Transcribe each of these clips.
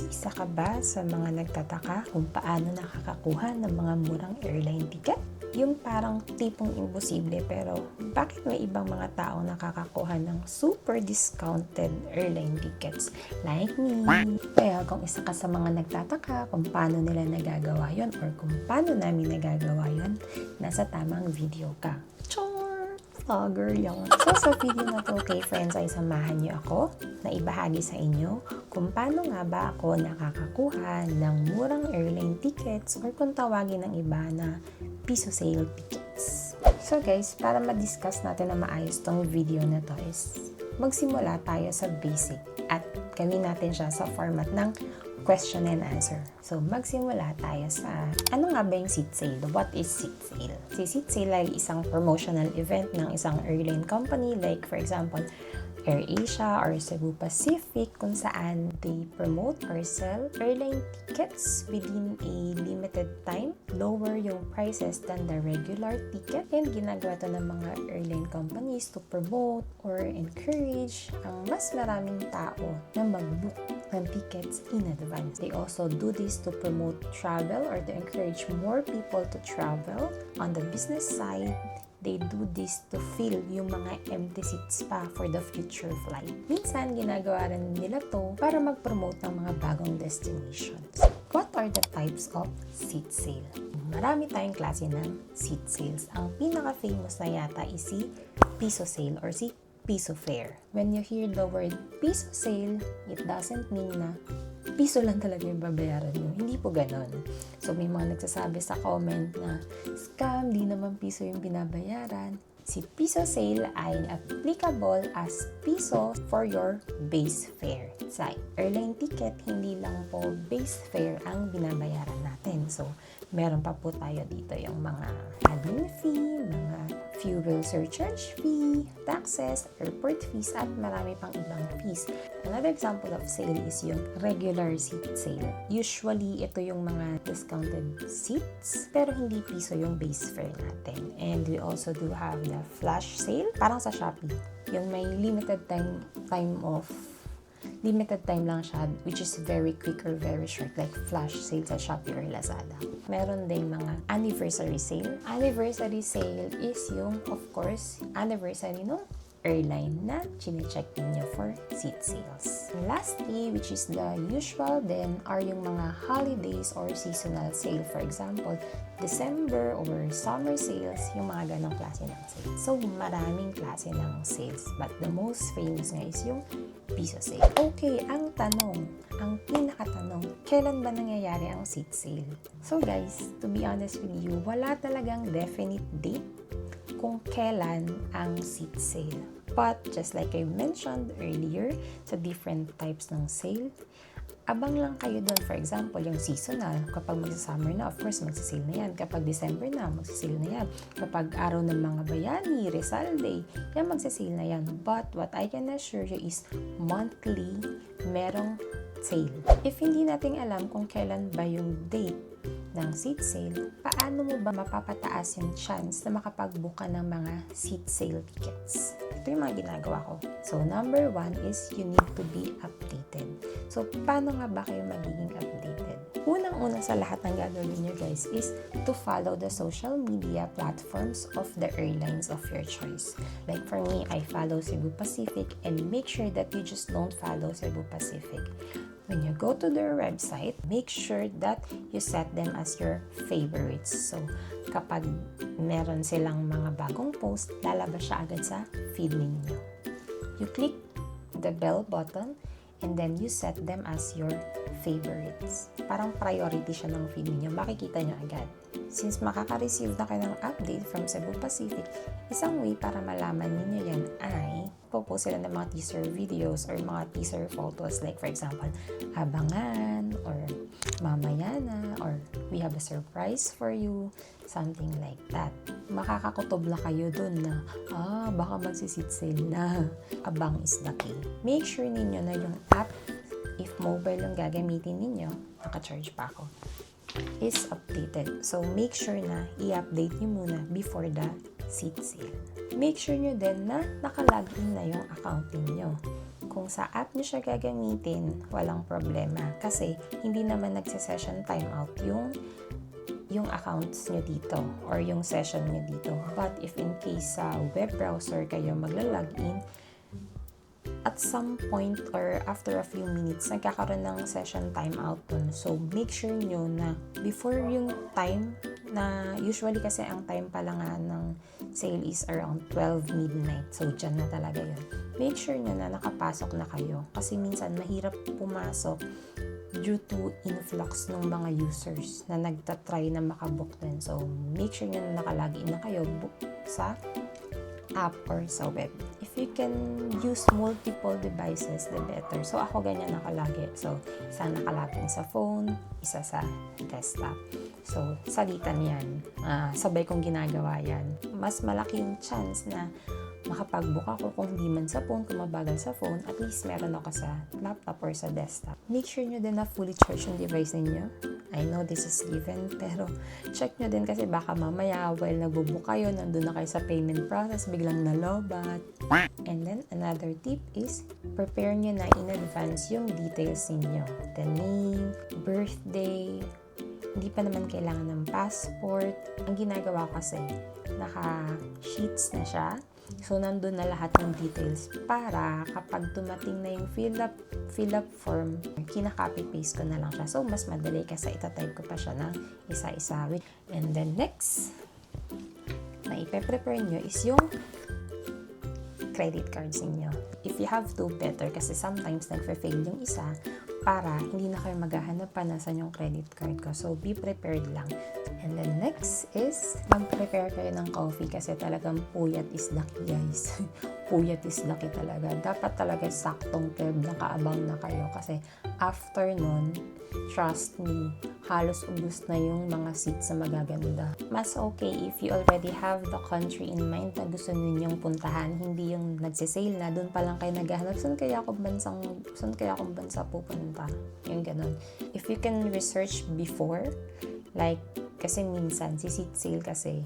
Isa ka ba sa mga nagtataka kung paano nakakakuha ng mga murang airline ticket? Yung parang tipong imposible pero bakit may ibang mga tao nakakakuha ng super discounted airline tickets like me? Kaya kung isa ka sa mga nagtataka kung paano nila nagagawa yon or kung paano namin nagagawa yon, nasa tamang video ka. Vlogger yan. So sa video na to, okay friends, ay samahan niyo ako na ibahagi sa inyo kung paano nga ba ako nakakakuha ng murang airline tickets or kung tawagin ng iba na piso sale tickets. So guys, para ma-discuss natin na maayos tong video na to is magsimula tayo sa basic at gawin natin siya sa format ng question and answer. So, magsimula tayo sa ano nga ba yung seat sale? What is seat sale? Si seat sale ay isang promotional event ng isang airline company like for example, AirAsia or Cebu Pacific kung saan they promote or sell airline tickets within a limited time, lower yung prices than the regular ticket, and ginagawa to ng mga airline companies to promote or encourage ang mas maraming tao na mag-book ng tickets in advance. They also do this to promote travel or to encourage more people to travel. On the business side, they do this to fill yung mga empty seats pa for the future flight. Minsan, ginagawa rin nila to para mag-promote ng mga bagong destinations. What are the types of seat sale? Marami tayong klase ng seat sales. Ang pinaka-famous na yata is si piso sale or si piso fare. When you hear the word piso sale, it doesn't mean na piso lang talaga yung babayaran nyo. Hindi po ganon. So, may mga nagsasabi sa comment na scam, di naman piso yung binabayaran. Si piso sale ay applicable as piso for your base fare. Sa airline ticket, hindi lang po base fare ang binabayaran natin. So, meron pa po tayo dito yung mga admin fee, mga fuel surcharge fee, taxes, airport fees, at marami pang ibang fees. Another example of sale is yung regular seat sale. Usually, ito yung mga discounted seats, pero hindi piso yung base fare natin. And we also do have the flash sale, parang sa Shopee. Yung may limited time lang siya, which is very quick or very short, like flash sale sa Shopee or Lazada. Meron ding mga anniversary sale. Anniversary sale is yung, of course, anniversary ng airline na chine-check niyo for seat sales. And lastly, which is the usual then, are yung mga holidays or seasonal sale. For example, December or summer sales, yung mga ganong klase ng sales. So, maraming klase ng sales. But the most famous nga is yung piso sale. Okay, ang pinakatanong, kailan ba nangyayari ang seat sale? So guys, to be honest with you, wala talagang definite date kung kailan ang seat sale. But just like I mentioned earlier, sa different types ng sale, abang lang kayo doon. For example, yung seasonal, kapag magsa-summer na, of course, magsasale na yan. Kapag December na, magsasale na yan. Kapag araw ng mga bayani, Rizal Day, yan magsasale na yan. But what I can assure you is monthly, merong sale. If hindi natin alam kung kailan ba yung date ng seat sale, paano mo ba mapapataas yung chance na makapag-book ka ng mga seat sale tickets? Ito yung mga ginagawa ko. So, number 1 is you need to be updated. So, paano nga ba kayo magiging updated? Unang-una sa lahat ng gagawin nyo guys is to follow the social media platforms of the airlines of your choice. Like for me, I follow Cebu Pacific, and make sure that you just don't follow Cebu Pacific. When you go to their website, make sure that you set them as your favorites. So, kapag meron silang mga bagong post, lalabas siya agad sa feed ninyo. You click the bell button and then you set them as your favorites. Parang priority siya ng feed ninyo. Makikita nyo agad. Since makaka-receive na kayo ng update from Cebu Pacific, isang way para malaman ninyo yan ay post sila ng mga teaser videos or mga teaser photos, like for example, abangan or mamaya na or we have a surprise for you, something like that. Makakakutob lang kayo dun na baka magsisit sale na. Abang is the key. Make sure ninyo na yung app, if mobile yung gagamitin ninyo, naka-charge pa ako, is updated. So, make sure na i-update nyo muna before the seat sale. Make sure nyo din na naka-login na yung account ninyo. Kung sa app nyo siya gagamitin, walang problema. Kasi hindi naman nagse-session timeout yung accounts nyo dito or yung session nyo dito. But if in case sa web browser kayo magla-login, at some point or after a few minutes, nagkakaroon ng session timeout dun. So, make sure nyo na before yung time na usually kasi ang time pala nga ng sale is around 12 midnight. So, dyan na talaga yun. Make sure nyo na nakapasok na kayo. Kasi minsan, mahirap pumasok due to influx ng mga users na nagtatry na makabook din. So, make sure nyo na nakalagin na kayo sa app or sa web. If you can use multiple devices, the better. So, ako ganyan nakalagi. So, isa nakalagin sa phone, isa sa desktop. So, salitan yan. Sabay kong ginagawa yan. Mas malaki yung chance na makapag-book ako kung hindi man sa phone, kung mabagal sa phone, at least meron ako sa laptop or sa desktop. Make sure nyo din na fully charge yung device ninyo. I know this is given, pero check nyo din kasi baka mamaya while nagbubook kayo, nandun na kayo sa payment process, biglang nalobat. And then, another tip is, prepare nyo na in advance yung details ninyo. The name, birthday, hindi pa naman kailangan ng passport. Ang ginagawa ko kasi, naka-sheets na siya. So, nandun na lahat ng details para kapag tumating na yung fill up form, kinaka-copy-paste ko na lang siya. So, mas madali kasi itatype ko pa siya ng isa-isa. And then next, na ipe-prepare nyo is yung credit cards niyo. If you have to, better kasi sometimes nagfe-fail yung isa para hindi na kayo maghahanap pa nasan yung credit card ko. So, be prepared lang. And then next is, mag-prepare kayo ng coffee kasi talagang puyat is lucky, guys. Puyat is lucky talaga. Dapat talaga saktong curve na kaabang na kayo kasi after nun, trust me, halos ubus na yung mga seats na magaganda. Mas okay if you already have the country in mind na gusto ninyong puntahan, hindi yung nagsisale na, dun pa lang kayo naghahanap, saan kaya akong bansa pupunta? Yung ganun. If you can research before, like, kasi minsan, si seat sale kasi,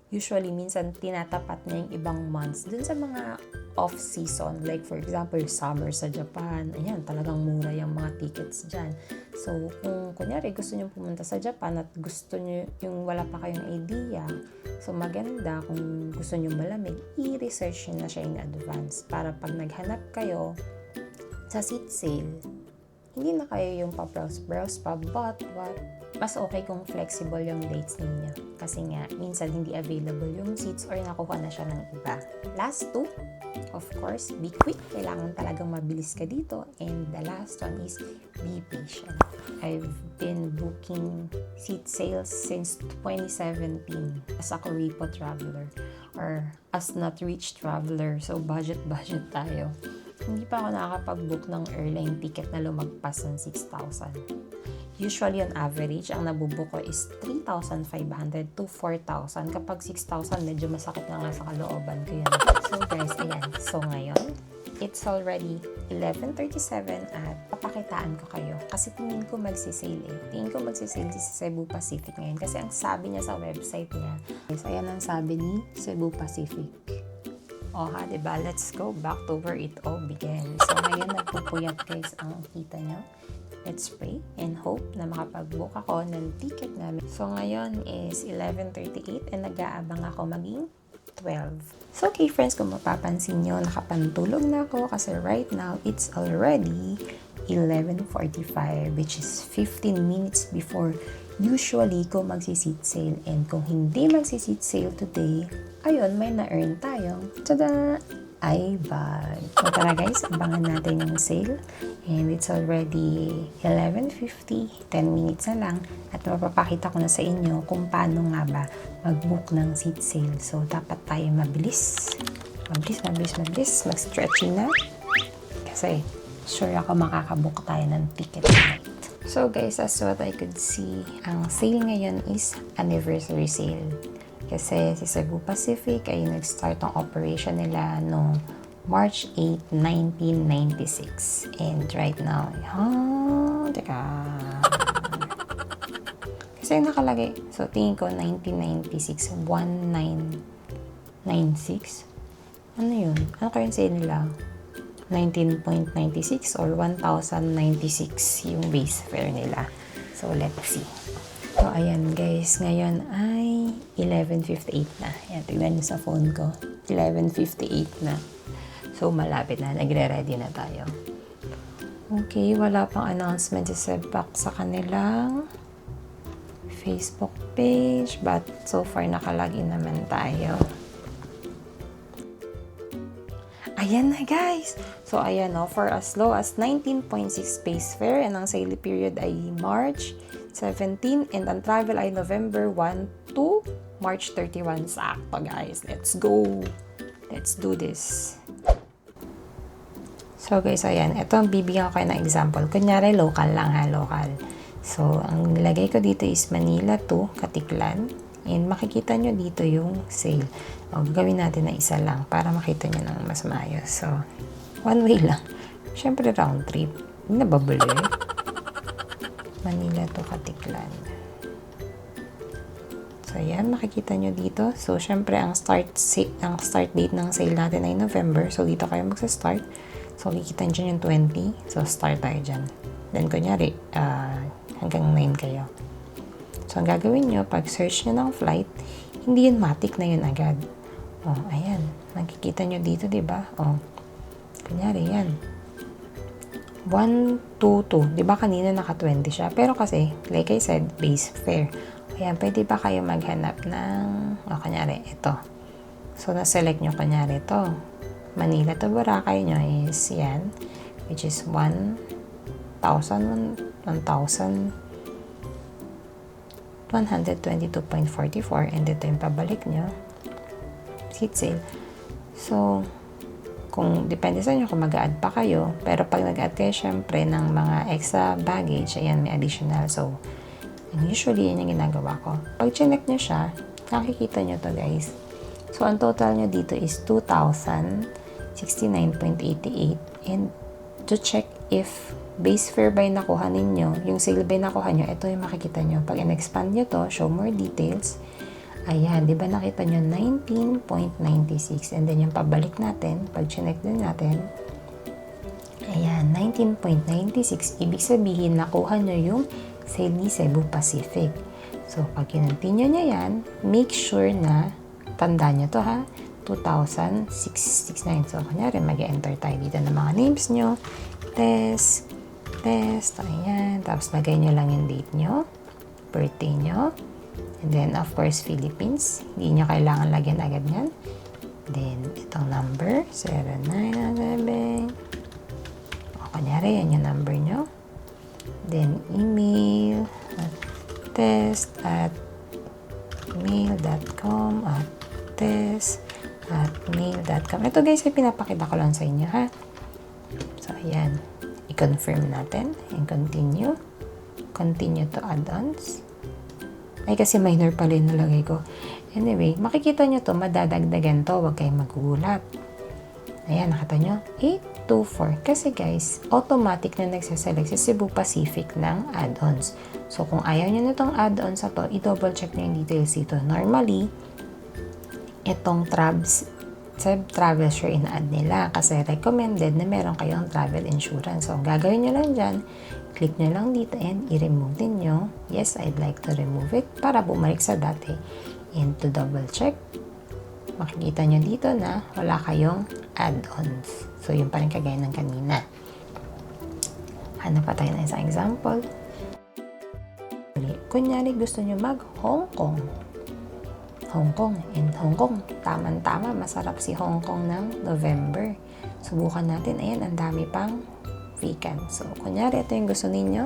usually, minsan, tinatapat na yung ibang months dun sa mga off-season. Like, for example, summer sa Japan. Ayan, talagang mura yung mga tickets dyan. So, kung kunyari, gusto nyo pumunta sa Japan at gusto nyo yung wala pa kayong idea, so maganda kung gusto nyo malamig, i-research nyo na siya in advance para pag naghanap kayo sa seat sale, hindi na kayo yung pa-browse pa, but mas okay kung flexible yung dates ninyo. Kasi nga, minsan hindi available yung seats or nakuha na siya ng iba. Last two, of course, be quick. Kailangan talagang mabilis ka dito. And the last one is be patient. I've been booking seat sales since 2017 as a Kuripo traveler or as not rich traveler. So, budget tayo. Hindi pa ako nakakapag-book ng airline ticket na lumagpas ng 6,000. Usually, on average, ang nabubook ko is 3,500 to 4,000. Kapag 6,000, medyo masakit na nga sa kalooban ko yun. So, guys, ayan. So, ngayon, it's already 11:37 at papakitaan ko kayo. Kasi tingin ko magsisale eh. Tingin ko magsisale si Cebu Pacific ngayon. Kasi ang sabi niya sa website niya, guys, ayan ang sabi ni Cebu Pacific. O ha, diba? Let's go back to where it all began. So, ngayon, nagpupuyat guys ang kita nyo. Let's pray and hope na makapag-book ako ng ticket namin. So, ngayon is 11:38 and nag-aabang ako maging 12. So, okay friends, kung mapapansin nyo, nakapantulog na ako kasi right now, it's already 11:45 which is 15 minutes before usually ko magsi-seat sale. And kung hindi magsi-seat sale today, ayun, may na-earn tayong, tada! iBag. So tara guys, abangan natin yung sale. And it's already 11:50, 10 minutes na lang. At mapapakita ko na sa inyo kung paano nga ba mag-book ng seat sale. So dapat tayo mabilis. Mag-stretching na. Kasi sure ako makakabook tayo ng ticket tonight. So guys, as what I could see, ang sale ngayon is anniversary sale. Kasi si Cebu Pacific ay nag-start ang operation nila noong March 8, 1996. And right now, kasi nakalagay, so tingin ko 1996, 1996. Ano yun? Ano kaya yung sale nila? 19.96 or 1,096 yung base fare nila. So, let's see. So, ayan guys. Ngayon ay 11:58 na. Ayan, tignan nyo sa phone ko. 11:58 na. So, malapit na. Nagre-ready na tayo. Okay, wala pang announcement si Sebpak sa kanilang Facebook page. But, so far, nakalagin naman tayo. Ayan na guys! So, ayan no, for as low as 19.6 base fare and ang sale period ay March 17 and ang travel ay November 1 to March 31. Sakto guys! Let's go! Let's do this! So guys, ayan. Ito ang bibigyan ko kayo ng example. Kunyari, local lang ha, local. So, ang nilagay ko dito is Manila to Katiklan. And makikita nyo dito yung sale. O, gawin natin na isa lang para makita nyo ng mas maayos. So, one way lang. Siyempre, round trip. Hindi na babuli. Manila to Katiklan. So, yan. Makikita nyo dito. So, siyempre, ang start date ng sale natin ay November. So, dito kayo magsa-start. So, kikita nyo yung 20. So, start tayo dyan. Then, kunyari, hanggang 9 kayo. So, ang gagawin nyo, pag search nyo ng flight, hindi yun matik na yun agad. O, ayan. Nakikita nyo dito, diba? O, kunyari, yan. 122. Diba kanina naka-20 siya? Pero kasi, like I said, base fare. Ayan, pwede ba kayo maghanap ng, kunyari, ito. So, na-select nyo, kunyari, ito. Manila to Boracay nyo is, yan. Which is 1,122.44 and ito yung pabalik nyo seat sale. So, kung depende sa inyo kung mag-a-add pa kayo, pero pag nag-add kayo syempre ng mga extra baggage, ayan, may additional. So, usually yan yung ginagawa ko. Pag chinek nyo siya, nakikita nyo to guys. So, ang total nyo dito is 2,069.88 and to check if base fare ba yung nakuha ninyo, yung sale ba yung nakuha nyo, ito yung makikita nyo. Pag in-expand nyo to, show more details, ayan, di ba nakita nyo 19.96 and then yung pabalik natin, pag chinek din natin, ayan, 19.96, ibig sabihin nakuha nyo yung sale ni Cebu Pacific. So, pag kinontinue nyo yan, make sure na tanda nyo to ha, 2,669. So, kunyari, mag-enter tayo dito ng mga names nyo, test, ayan. Tapos, lagay nyo lang yung date nyo, birthday nyo, and then, of course, Philippines. Hindi nyo kailangan lagyan agad yan. Then, itong number, 0911. O, kunyari, yan yung number nyo. Then, email, test@mail.com test@mail.com. Ito guys, ay pinapakita ko lang sa inyo ha. So, ayan. I-confirm natin and continue. Continue to add-ons. Ay, kasi minor pala yung nalagay ko. Anyway, makikita nyo to, madadagdagan to. Huwag kayong magugulat. Ayan, nakita nyo? 824. Kasi guys, automatic na nagsaselect sa Cebu Pacific ng add-ons. So, kung ayaw nyo na itong add-ons na to, i-double check nyo yung details dito. Normally, itong travel share ina-add nila kasi recommended na meron kayong travel insurance. So, ang gagawin nyo lang dyan, click nyo lang dito and i-remove din nyo. Yes, I'd like to remove it para bumalik sa dati. And to double check, makikita nyo dito na wala kayong add-ons. So, yun pa rin kagaya ng kanina. Hanap pa tayo ng isang example. Kunyari, gusto nyo mag-Hong Kong. And Hong Kong, tama-tama, masarap si Hong Kong ng November. Subukan natin. Ayan, ang dami pang vacant. So, kunyari, ito yung gusto ninyo.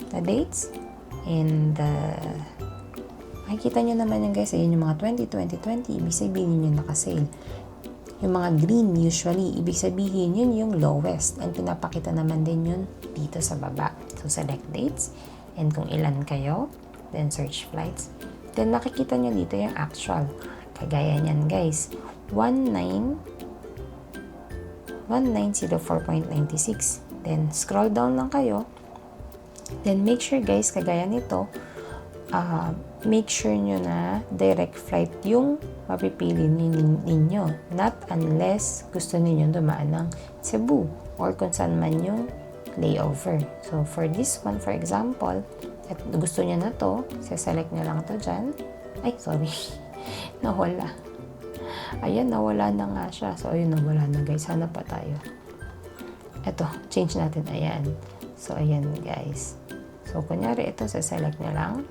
The dates. And, makikita nyo naman yan guys, yun yung mga 20, ibig sabihin yun yung naka-sale. Yung mga green, usually, ibig sabihin yun yung lowest. And pinapakita naman din yun dito sa baba. So, select dates. And kung ilan kayo, then search flights. Then, makikita nyo dito yung actual. Kagaya nyan, guys. 1904.96. Then, scroll down lang kayo. Then, make sure, guys, kagaya nito, make sure nyo na direct flight yung mapipili ninyo. Not unless gusto ninyo dumaan ng Cebu or kung saan man yung layover. So, for this one, for example, at gusto niya na to, select niya lang to dyan. Ay, sorry. Nawala. Ayan, nawala na nga siya. So, ayun, nawala na guys. Hanap pa tayo. Ito, change natin. Ayan. So, ayan guys. So, kunyari ito, select niya lang.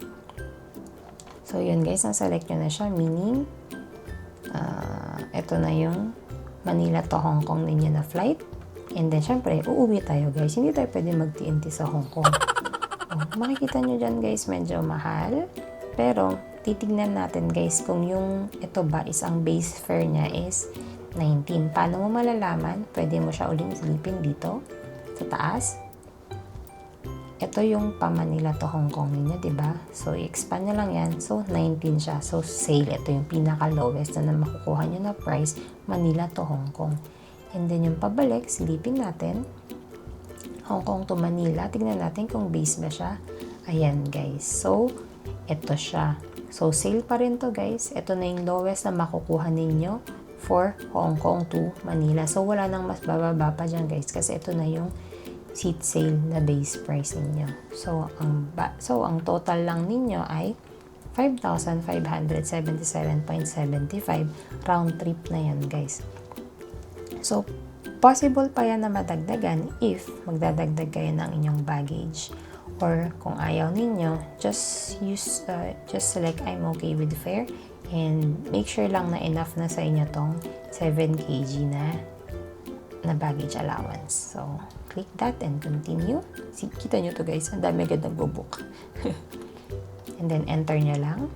So, yun guys, na-select nyo na siya. Meaning, ito na yung Manila to Hong Kong ninyo na flight. And then, syempre, uuwi tayo guys. Hindi tayo pwede mag-TNT sa Hong Kong. Makikita nyo dyan guys, medyo mahal. Pero, titignan natin guys kung yung ito ba is ang base fare niya is 19. Paano mo malalaman? Pwede mo siya uling silipin dito sa taas. Ito yung pa-Manila to Hong Kong ninyo, diba? So, i-expand nyo lang yan. So, 19 siya. So, sale. Ito yung pinaka-lowest na makukuha nyo na price, Manila to Hong Kong. And then, yung pabalik, silipin natin. Hong Kong to Manila. Tignan natin kung base ba siya. Ayan, guys. So, ito siya. So, sale pa rin to, guys. Ito na yung lowest na makukuha ninyo for Hong Kong to Manila. So, wala nang mas bababa pa dyan, guys. Kasi ito na yung seat sale na base price ninyo. So, ang total lang ninyo ay 5,577.75 round trip na yan, guys. So, possible pa yan na madagdagan if magdadagdag kayo ng inyong baggage. Or kung ayaw ninyo, just select I'm okay with fare and make sure lang na enough na sa inyo tong 7 kg na baggage allowance. So, click that and continue. Kita nyo to guys, ang dami agad nagbo-book. And then, enter nyo lang.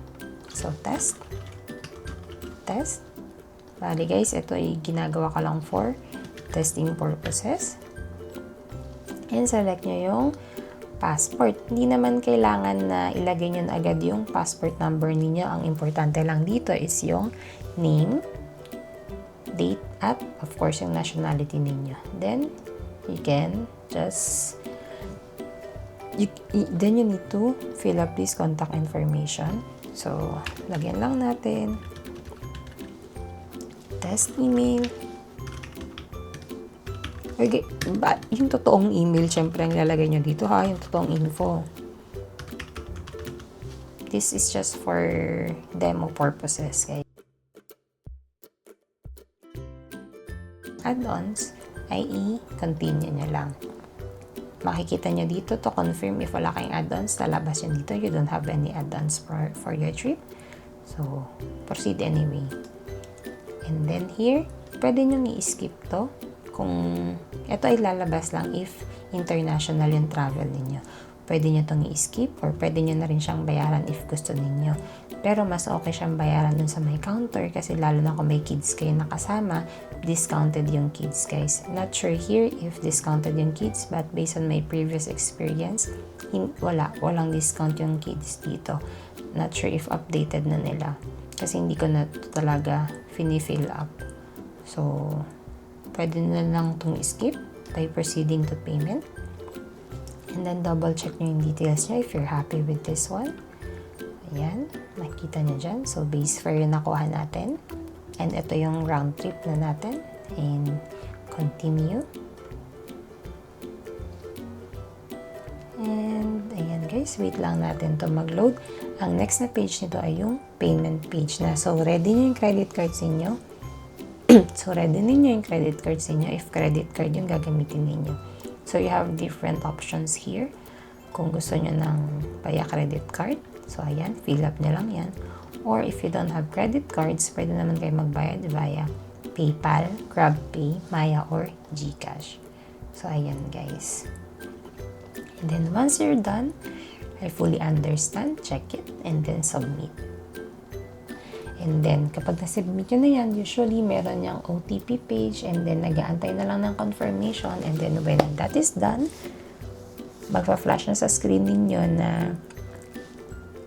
So, test. Bali guys, ito ay ginagawa ka lang for testing purposes. And select nyo yung passport. Hindi naman kailangan na ilagay nyo na agad yung passport number ninyo. Ang importante lang dito is yung name, date, at of course yung nationality ninyo. Then, you can just then you need to fill up this contact information. So, lagyan lang natin. Test email. Okay, yung totoong email, syempre ang lalagay nyo dito ha, yung totoong info. This is just for demo purposes, guys. Add-ons ay i-continue nyo lang. Makikita nyo dito to confirm if wala kayong add-ons, lalabas yun dito. You don't have any add-ons for your trip. So, proceed anyway. And then here, pwede nyo i-skip to. Kung ito ay lalabas lang if international yung travel ninyo. Pwede nyo itong i-skip or pwede nyo na rin siyang bayaran if gusto ninyo. Pero mas okay siyang bayaran dun sa may counter kasi lalo na kung may kids kayo nakasama, discounted yung kids guys. Not sure here if discounted yung kids but based on my previous experience, walang discount yung kids dito. Not sure if updated na nila kasi hindi ko na talaga fini-fill up. So, pwede na lang itong skip by proceeding to payment. And then, double check nyo yung details nyo if you're happy with this one. Ayan, makikita nyo dyan. So, base fare yung nakuha natin. And ito yung round trip na natin. And continue. And, ayan guys, wait lang natin to mag-load. Ang next na page nito ay yung payment page na. So, ready nyo yung credit cards ninyo. So, ready ninyo yung credit cards ninyo if credit card yung gagamitin ninyo. So, you have different options here. Kung gusto nyo ng via credit card, so ayan, fill up nyo lang yan. Or if you don't have credit cards, pwede naman kayo magbayad via PayPal, GrabPay, Maya, or GCash. So, ayan guys. And then, once you're done, I fully understand, check it, and then submit. And then, kapag nasubmit nyo na yan, usually meron yung OTP page and then nag-aantay na lang ng confirmation and then when that is done, magpa-flash na sa screen ninyo na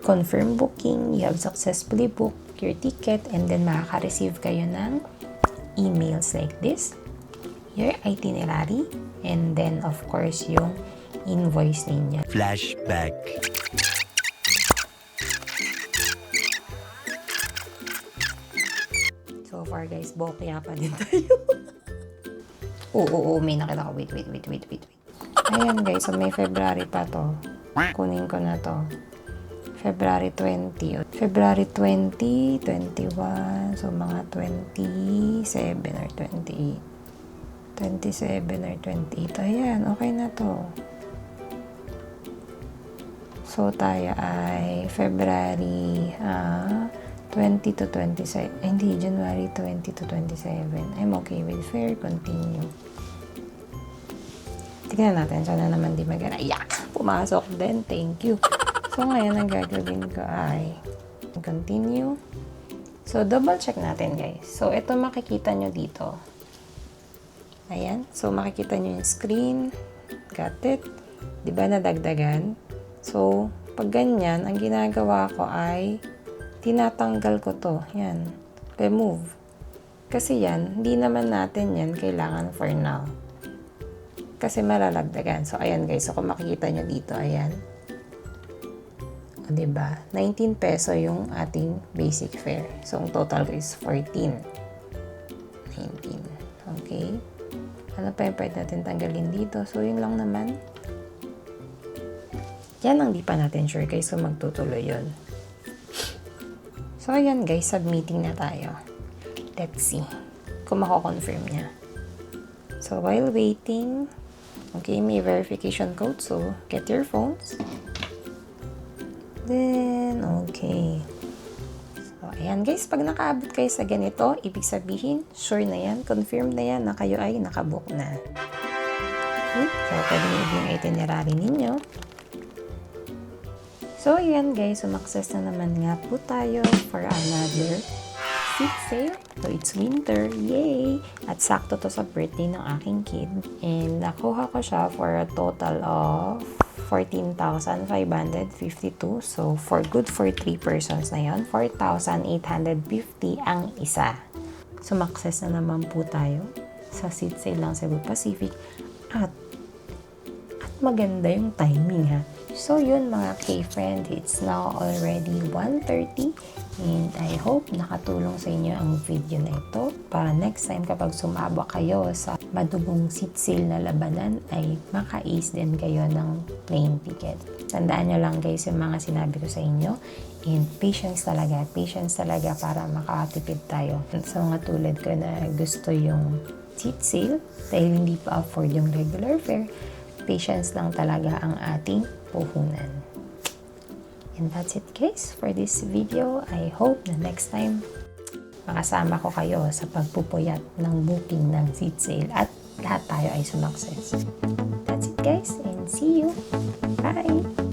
confirm booking, you have successfully booked your ticket and then makaka-receive kayo ng emails like this, your itinerary, and then of course yung invoice ninyo. Flashback. far guys, bokya pa din tayo. Oo, may nakita ko. Wait. Ayan guys, so may February pa to. Kunin ko na to. February 20. February 20, 21, so mga 27 or 28. 27 or 28. Ayan, okay na to. So, tayo ay February 20 to 27. Hindi, January 20 to 27. I'm okay with fair. Continue. Tignan natin. Sana naman di magana. Yak! Pumasok din. Thank you. So, ngayon, ang gagawin ko ay continue. So, double check natin, guys. So, ito makikita nyo dito. Ayan. So, makikita nyo yung screen. Got it? Diba nadagdagan? So, pag ganyan, ang ginagawa ko ay tinatanggal ko to. Yan. Remove. Kasi yan, hindi naman natin yan kailangan for now. Kasi malalagdagan. So, ayan guys. So, kung makikita nyo dito, ayan. O, diba? 19 peso yung ating basic fare. So, ang total is 14. 19. Okay? Ano pa yung pwede natin tanggalin dito? So, yun lang naman. Yan ang di pa natin sure guys kung magtutuloy yun. So, ayan guys, submitting na tayo. Let's see kung mako-confirm niya. So, while waiting, okay, may verification code. So, get your phones. Then, okay. So, ayan guys, pag nakaabot kayo sa ganito, ibig sabihin, sure na yan, confirm na yan na kayo ay nakabook na. Okay? So, pwede nyo yung itinerary ninyo. So, ayan guys, sumakses na naman nga po tayo for another seat sale. So, it's winter. Yay! At sakto to sa birthday ng aking kid. And nakuha ko siya for a total of 14,552. So, for good for 3 persons na yun, 4,850 ang isa. Sumakses na naman po tayo sa seat sale ng Cebu Pacific. At maganda yung timing ha. So yun mga K-friend, it's now already 1:30 and I hope nakatulong sa inyo ang video na ito para next time kapag sumaba kayo sa madugong seat sale na labanan ay maka-ace din kayo ng plane ticket. Tandaan nyo lang guys yung mga sinabi ko sa inyo and patience talaga para makatipid tayo. Sa mga tulad ko na gusto yung seat sale dahil hindi pa afford yung regular fare, patience lang talaga ang ating puhunan. And that's it guys for this video. I hope na next time makasama ko kayo sa pagpupuyat ng booking ng seat sale at lahat tayo ay sumakses. That's it guys and see you. Bye!